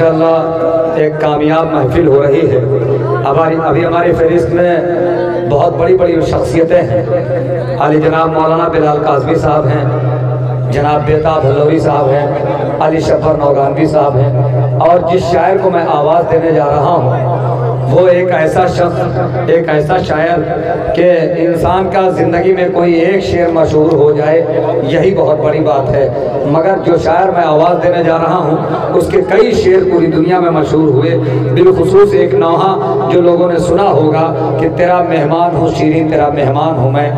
माशाअल्लाह एक कामयाब महफिल हो रही है। अभी हमारी फहरिस्त में बहुत बड़ी बड़ी शख्सियतें हैं। अली जनाब मौलाना बिलाल काज़मी साहब हैं, जनाब बेताब हल्लवी साहब हैं, अली शफर नौगानवी साहब हैं। और जिस शायर को मैं आवाज़ देने जा रहा हूँ वो एक ऐसा शख्स, एक ऐसा शायर कि इंसान का ज़िंदगी में कोई एक शेर मशहूर हो जाए यही बहुत बड़ी बात है। मगर जो शायर मैं आवाज़ देने जा रहा हूँ उसके कई शेर पूरी दुनिया में मशहूर हुए। बिलखुसूस एक नौहा जो लोगों ने सुना होगा कि तेरा मेहमान हूँ शीरीं तेरा मेहमान हूँ मैं,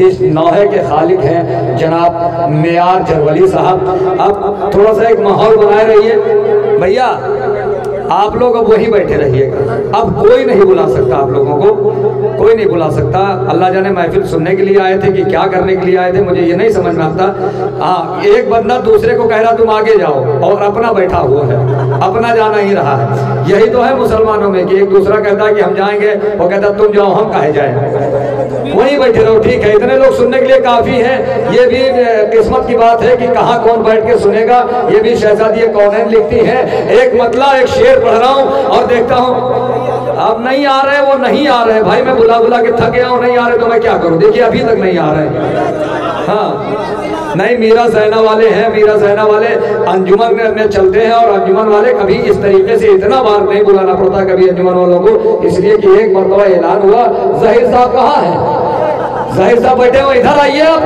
इस नौहे के खालिक हैं जनाब मेयार जरवली साहब। अब थोड़ा सा एक माहौल बनाए रहिए भैया, आप लोग अब वहीं बैठे रहिएगा। अब कोई नहीं बुला सकता, आप लोगों को कोई नहीं बुला सकता। अल्लाह जाने महफिल सुनने के लिए आए थे कि क्या करने के लिए आए थे, मुझे ये नहीं समझ में आता। हाँ, एक बंदा दूसरे को कह रहा तुम आगे जाओ और अपना बैठा हुआ है, अपना जाना ही रहा है। यही तो है मुसलमानों में कि एक दूसरा कहता है कि हम जाएंगे, वो कहता तुम जाओ हम काहे जाए, वहीं बैठे रहो। ठीक है, इतने लोग सुनने के लिए काफ़ी है। ये भी किस्मत की बात है कि कहाँ कौन बैठ के सुनेगा। ये भी शहजादी कौनैन लिखती है, एक मतला एक शेर पढ़ रहा हूँ और देखता हूँ अब नहीं आ रहे, वो नहीं आ रहे। भाई मैं बुला बुला के थक गया हूँ, नहीं आ रहे तो मैं क्या करूँ। देखिए अभी तक नहीं आ रहे। हाँ नहीं, मीरा ज़ैना वाले हैं, मीरा ज़ैना वाले अंजुमन में चलते हैं और अंजुमन वाले कभी इस तरीके से इतना बार नहीं बुलाना पड़ता कभी अंजुमन वालों को, इसलिए कि एक मरतबा ऐलान हुआ। ज़हीर साहब कहाँ है? ज़हीर साहब बैठे हो, इधर आइए, आप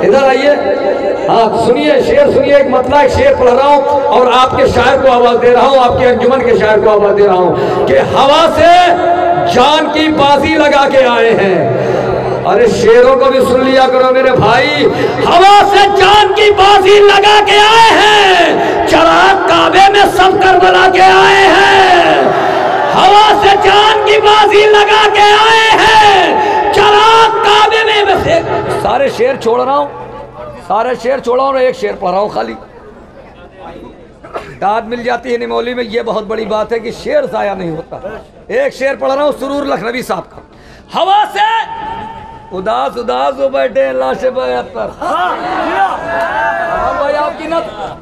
इधर आइए। हाँ सुनिए, शेर सुनिए, एक मतलब एक शेर पढ़ रहा हूँ और आपके शायर को आवाज दे रहा हूँ, आपके अंजुमन के शायर को आवाज दे रहा हूँ कि हवा से जान की बाजी लगा के आए हैं। अरे शेरों को भी सुन लिया करो मेरे भाई। हवा से जान की बाजी लगा के आए हैं, चराग काबे में सब करबला के आए हैं। हवा से जान की बाजी लगा के आए हैं, चराग काबे में। सारे शेर छोड़ रहा हूँ, सारे शेर छोड़ा और एक शेर पढ़ रहा हूँ खाली। दाद मिल जाती है निमोली में, ये बहुत बड़ी बात है कि शेर ज़ाया नहीं होता। एक शेर पढ़ रहा हूँ सुरूर लखनवी साहब का। हवा से उदास उदास हो बैठे लाशे बहत्तर। भाई आपकी न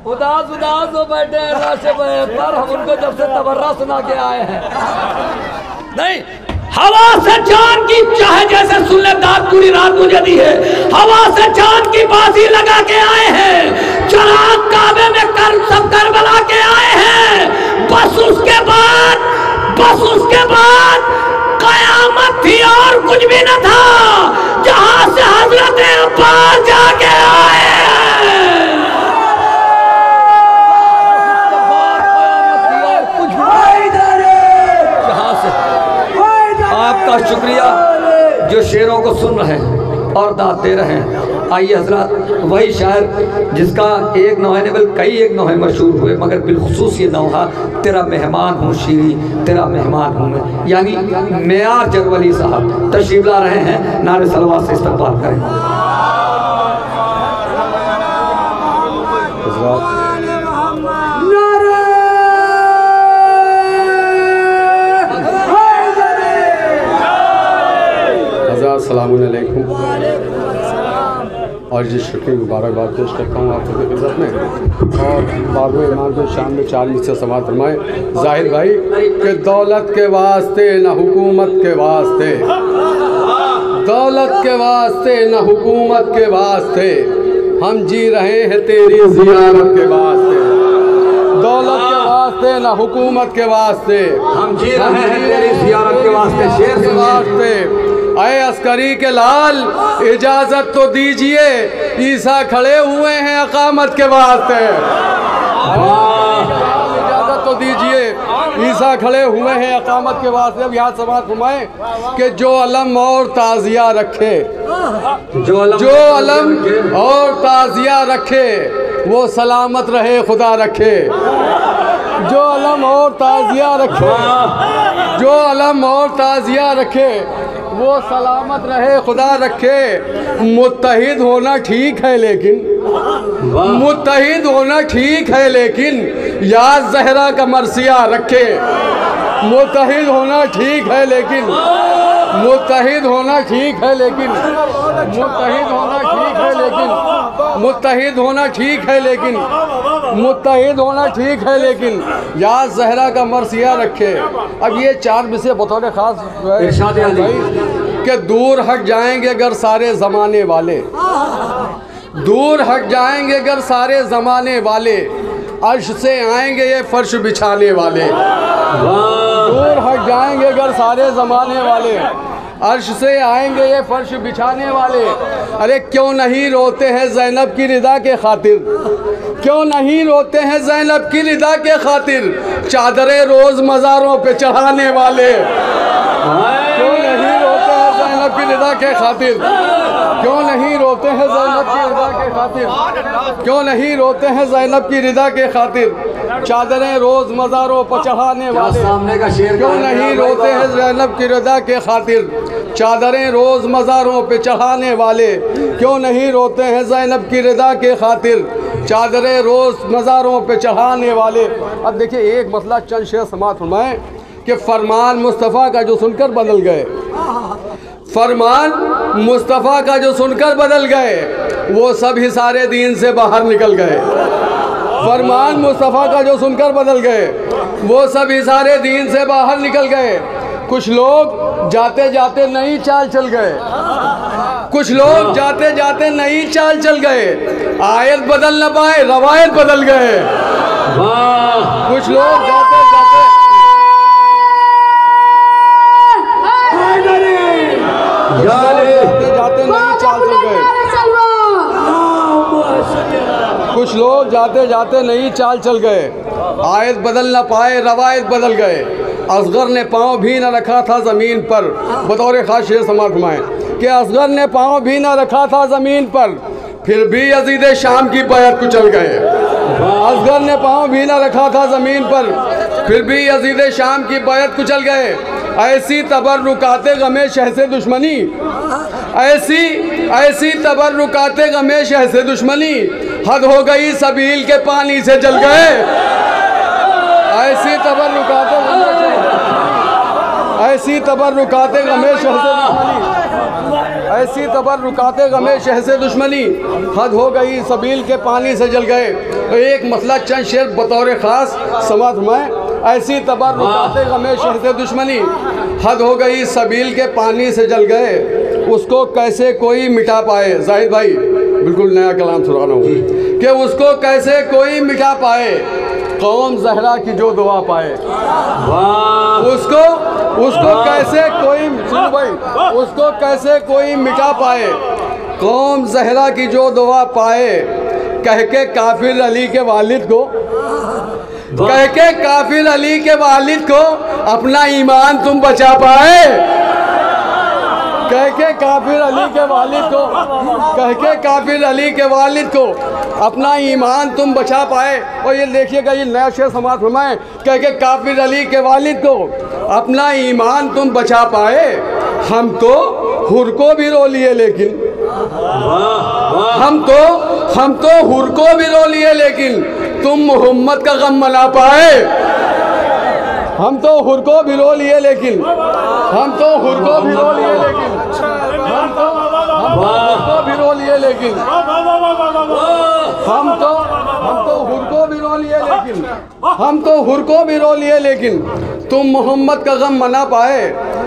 उदास उदास हो बैठे लाशे बहत्तर, हम उनको जब से तबर्रा सुना के आए हैं। नहीं, हवा से जान की चाहे जैसे सुन ले, दाद पूरी रात मुझे दी है। हवा से जान की बाजी लगा के आए हैं, चराग काबे में कर सब करबला के आए हैं। बस उसके बाद कयामत थी और कुछ भी न था, जहां से हजरत अब्बास जाके आए हैं। आपका शुक्रिया जो शेरों को सुन रहे हैं और दाद दे रहे हैं। आइए हजरत, वही शायर जिसका एक नौहे ने बल्कि कई एक नौहे मशहूर हुए, मगर बिलखुसूस ये नौहा तेरा मेहमान हूँ शीरीं तेरा मेहमान हूँ मैं, यानी मेयार जरवली साहब तशरीफ ला रहे हैं। नारे सलवात से इस्तकबाल करें। अस्सलामु अलैकुम और जी शुक्र मुबारकबाद पेश करता हूँ आप सबकी खिदमत में। और बाबू इमाम के शाम में 4 से समात फरमाए ज़ाहिर भाई कि दौलत के वास्ते न हुकूमत के वास्ते, दौलत के वास्ते न हुकूमत के वास्ते, हम जी रहे हैं तेरी ज़ियारत के वास्ते। दौलत के वास्ते न हुकूमत के वास्ते, हम जी रहे हैं तेरी ज़ियारत के वास्ते। शेर के वास्ते अय अस्करी के लाल इजाज़त तो दीजिए, ईसा खड़े हुए हैं अकामत के वास्ते। इजाज़त तो दीजिए, ईसा खड़े हुए हैं अकामत के वास्ते। अब यहाँ समात फरमाएं कि जो अलम और ताज़िया रखे, जो अलम और ताज़िया रखे वो सलामत रहे खुदा रखे। जो अलम और ताज़िया रखे, जो अलम और ताज़िया रखे वो सलामत रहे खुदा रखे। मुत्तहिद होना ठीक है लेकिन, मुत्तहिद होना ठीक है लेकिन याद ज़हरा का मरसिया रखे। मुत्तहिद होना ठीक है लेकिन मुत्तहिद होना ठीक है लेकिन मुत्तहिद होना ठीक है लेकिन मुत्तहिद होना ठीक है लेकिन मुत्तहिद होना ठीक है लेकिन याद जहरा का मरसिया रखे। अब ये 4 विषय बतौर खास इरशाद अली कि दूर हट जाएंगे अगर सारे ज़माने वाले, दूर हट जाएंगे अगर सारे ज़माने वाले, अर्श से आएंगे ये फर्श बिछाने वाले। दूर हट जाएंगे अगर सारे ज़माने वाले, अर्श से आएंगे ये फर्श बिछाने वाले। अरे क्यों नहीं रोते हैं ज़ैनब की रिदा के खातिर, क्यों नहीं रोते हैं ज़ैनब की रिदा के खातिर, चादरें रोज़ मज़ारों पे चढ़ाने वाले। क्यों नहीं रोते हैं ज़ैनब की रिदा के खातिर, क्यों नहीं रोते हैं ज़ैनब की रिदा के खातिर, क्यों नहीं रोते हैं ज़ैनब की रिदा के खातिर, चादरें रोज़ मज़ारों पर चढ़ाने वाले। सामने का शेर क्यों नहीं रोते हैं ज़ैनब की रिदा के खातिर, चादरें रोज़ मज़ारों पे चढ़ाने वाले। क्यों नहीं रोते हैं ज़ैनब की रिदा के खातिर, चादरें रोज़ मज़ारों पे चढ़ाने वाले। अब देखिए एक मसला चंद शेर समात फरमाएं कि फरमान मुस्तफ़ा का जो सुनकर बदल गए, फरमान मुस्तफ़ा का जो सुनकर बदल गए, वो सब ही सारे दीन से बाहर निकल गए। फरमान मुस्तफ़ा का जो सुनकर बदल गए, वो सब ही सारे दीन से बाहर निकल गए। कुछ लोग जाते जाते नई चाल चल गए, कुछ लोग जाते जाते नई चाल चल गए, आयत बदल न पाए रवायत बदल गए। कुछ लोग जाते जाते जाते नई चाल चल गए, कुछ लोग जाते जाते नई चाल चल गए, आयत बदल न पाए रवायत बदल गए। असगर ने पाँव भी न रखा था ज़मीन पर, बतौर ख़ास शेर समात फरमाएं कि असगर ने पाँव भी न रखा था ज़मीन पर, फिर भी यजीद शाम की बैत कुचल गए। असगर ने पाँव भी न रखा था ज़मीन पर, फिर भी यजीद शाम की बैत कुचल गए। ऐसी तबर्रुकाते गमे शह से दुश्मनी, ऐसी तबर्रुकाते गमे शह से दुश्मनी, हद हो गई सबील के पानी से जल गए। ऐसी तबर्रुकाते ऐसी तबर्रुकाते गमे शह से दुश्मनी, ऐसी तबर्रुकाते गमे शह से दुश्मनी, हद हो गई सबील के पानी से जल गए। तो एक मसला चंद शेर बतौर ख़ास समात में, ऐसी तबर्रुकाते गमे शह से दुश्मनी, हद हो गई सबील के पानी से जल गए, उसको कैसे कोई मिटा पाए। जाहिद भाई बिल्कुल नया कलाम सुना रहा हूँ कि उसको कैसे कोई मिटा पाए, कौम जहरा की जो दुआ पाए। उसको कैसे कोई, सुनो भाई, उसको कैसे कोई मिटा पाए, कौम जहरा की जो दुआ पाए। कह के काफिर अली के वालिद को, कह के काफिर अली के वालिद को अपना ईमान तुम बचा पाए। कह के काफिर अली के वालिद को, कह के काफिर अली के वालिद को अपना ईमान तुम बचा पाए। और ये देखिएगा ये नया शेर समात फरमाएं, कह के काफिर अली के वालिद को अपना ईमान तुम बचा पाए। हम तो हुर को भी रो लिए लेकिन, हम तो हुर को भी रो लिए लेकिन तुम मोहम्मद का गम मना पाए। हम तो हुर को भी रो लिए लेकिन, हम तो हुर को भी रो लिए लेकिन, हम तो हुर को भी रो लिए लेकिन, हम तो हुर को भी रो लिए लेकिन, हम तो हुर को भी रो लिए लेकिन तुम मोहम्मद का गम मना पाए।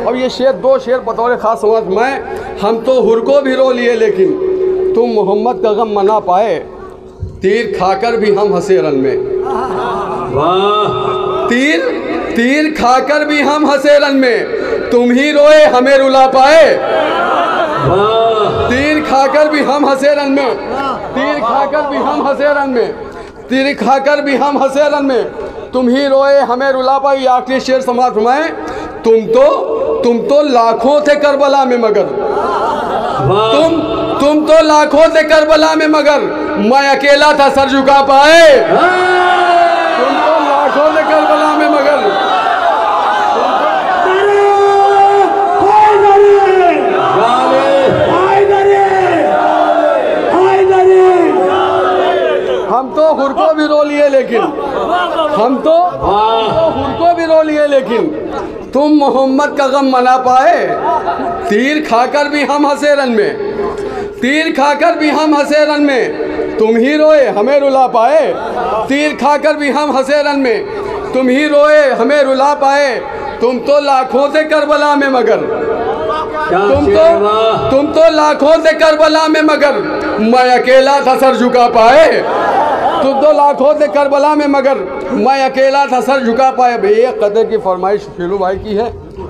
अब ये शेर दो शेर बतौर ख़ास समझ में, हम तो हुर को भी रो लिए लेकिन तुम मोहम्मद का गम मना पाए। तीर खाकर भी हम हंसे रन में, तीर खाकर भी हम हंसे रन में, तुम ही रोए हमें रुला पाए। तीर खाकर भी हम हंसे रन में, तीर खाकर भी हम हंसे रन में, तीर खाकर भी हम हंसे रन में, तुम ही रोए हमें रुला पाई। आखिरी शेर समात फरमाएं, तुम तो लाखों थे करबला में मगर, तुम तो लाखों थे करबला में मगर मैं अकेला था सर झुका पाए। तुम तो लाखों थे करबला में मगर, हम तो हुर को भी रो लिए लेकिन, हम तो हुर को भी रो लिए लेकिन तुम मोहम्मद का गम मना पाए। तीर खाकर भी हम हंसे रन में, तीर खाकर भी हम हंसे रन में, तुम ही रोए हमें रुला पाए। तीर खाकर भी हम हंसे रन में, तुम ही रोए हमें रुला पाए। तुम तो लाखों थे करबला में मगर, तुम तो लाखों थे करबला में मगर, मैं अकेला था सर झुका पाए। तुम तो लाखों थे करबला में मगर, मैं अकेला था सर झुका पाए। भाई एक कदर की फरमाइश फिलू भाई की है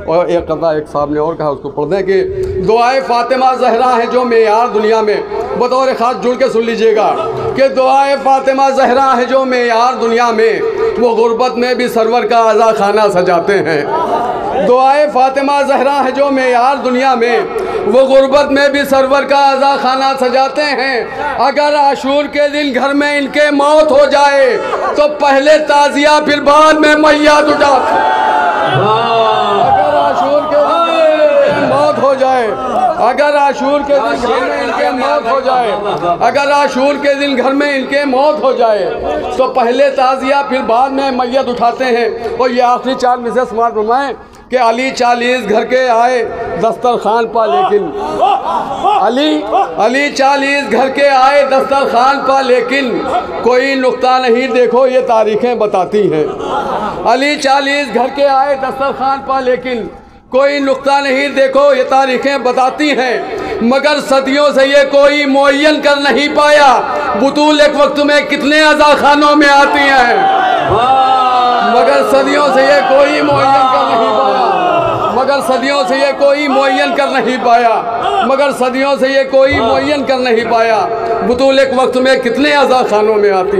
और एक कदा एक साहब ने और कहा, उसको पढ़ दें कि दुआए फातिमा ज़हरा है जो मेयार दुनिया में, बतौर ख़ास जुड़ के सुन लीजिएगा कि दुआए फातिमा ज़हरा है जो मेयार दुनिया में, वो गुर्बत में भी सरवर का आज़ा खाना सजाते हैं। दुआए फातिमा ज़हरा है जो मेयार दुनिया में, वो गुर्बत में भी सरवर का आज़ा खाना सजाते हैं। अगर आशूर के दिन घर में इनके मौत हो जाए तो पहले ताज़िया फिर बाद में मैयत उठाते हैं। अगर आशूर के दिन मौत हो जाए, अगर आशूर के दिन घर में इनके मौत हो जाए, अगर आशूर के दिन घर में इनके मौत हो जाए तो पहले ताज़िया फिर बाद में मैयत उठाते हैं। और ये आखिरी 4 मिसेस स्मार्ट फरमाएं कि अली 40 घर के आए दस्तरखान पा, लेकिन अली 40 घर के आए दस्तरखान पा, लेकिन कोई नुक्ता नहीं देखो ये तारीखें बताती हैं। अली 40 घर के आए दस्तरखान पा, लेकिन कोई नुक्ता नहीं देखो ये तारीखें बताती हैं। मगर सदियों से ये कोई मुअय्यन कर नहीं पाया, बुतूल एक वक्त में कितने अज़ा खानों में आती हैं। मगर सदियों से ये कोई मुअय्यन कर नहीं पाया, मगर सदियों से ये कोई मुअय्यन कर नहीं पाया, मगर सदियों से ये कोई मुअय्यन कर नहीं पाया, बुतूल एक वक्त में कितने अज़ा खानों में आती।